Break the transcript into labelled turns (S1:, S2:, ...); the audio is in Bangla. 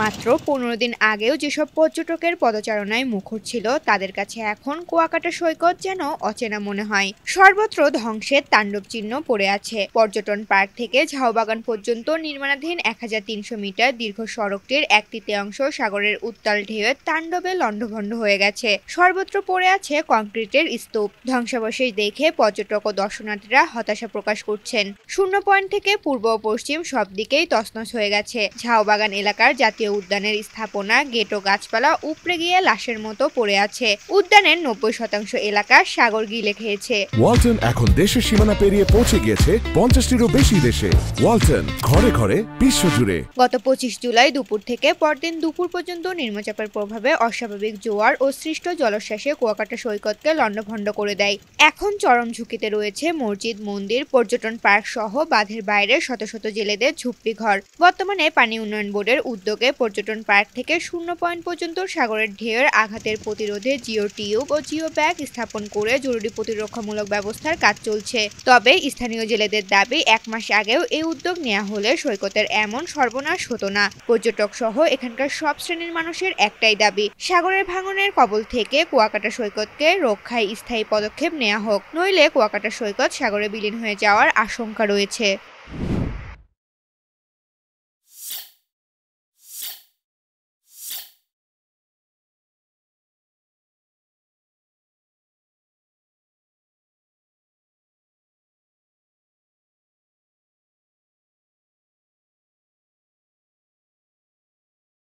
S1: মাত্র ১৫ দিন আগেও যেসব পর্যটকের পদচারণায় মুখর ছিল তাদের কাছে এখন কুয়াকাটা সৈকত যেন অচেনা মনে হয়। সর্বত্র ধ্বংসের তাণ্ডব চিহ্ন পড়ে আছে। পর্যটন পার্ক থেকে ঝাউবাগান পর্যন্ত নির্মাণাধীন ১৩০০ মিটার দীর্ঘ সড়কটির ১/৩ সাগরের উত্তাল ঢেউয়ের তাণ্ডবে লণ্ডভণ্ড হয়ে গেছে। সর্বত্র পড়ে আছে কংক্রিটের স্তূপ। ধ্বংসাবশেষ দেখে পর্যটক ও দর্শনার্থীরা হতাশা প্রকাশ করছেন। শূন্য পয়েন্ট থেকে পূর্ব ও পশ্চিম সব দিকেই তছনছ হয়ে গেছে। ঝাউবাগান এলাকার জাতীয় উদ্যানের স্থাপনা, গেট ও গাছপালা উপড়ে গিয়ে লাশের মতো পড়ে আছে। উদ্যানের ৯০% এলাকা সাগর গিলে খেয়েছে।
S2: ওয়ালটন এখন দেশের সীমানা পেরিয়ে পৌঁছে গিয়েছে ৫০টিরও বেশি দেশে। ওয়ালটন, ঘরে ঘরে বিশ্বজুড়ে।
S1: গত ২৫ জুলাই দুপুর থেকে পরদিন দুপুর পর্যন্ত নিম্নচাপের প্রভাবে অস্বাভাবিক জোয়ার ও সৃষ্ট জলোচ্ছ্বাসে কুয়াকাটা সৈকতকে লণ্ডভণ্ড করে দেয়। এখন চরম ঝুঁকিতে রয়েছে মসজিদ, মন্দির, পর্যটন পার্ক সহ বাঁধের বাইরে শত শত জেলেদের ঝুপড়ি ঘর। বর্তমানে পানি উন্নয়ন বোর্ডের উদ্যোগে পর্যটন পার্ক থেকে ০ পয়েন্ট পর্যন্ত সাগরের ঢেউয়ের আঘাতের প্রতিরোধে জিও টিউব ও জিও ব্যাগ স্থাপন করে জরুরি প্রতিরক্ষামূলক ব্যবস্থার কাজ চলছে। তবে স্থানীয় জেলেদের দাবি, ১ মাস আগেও এই উদ্যোগ নেওয়া হলে সৈকতের এমন সর্বনাশ হতো না। পর্যটক সহ এখানকার সব শ্রেণীর মানুষের একটাই দাবি, সাগরের ভাঙনের কবল থেকে কুয়াকাটা সৈকতকে রক্ষায় স্থায়ী পদক্ষেপ নেওয়া হোক, নইলে কুয়াকাটা সৈকত সাগরে বিলীন হয়ে যাওয়ার আশঙ্কা রয়েছে।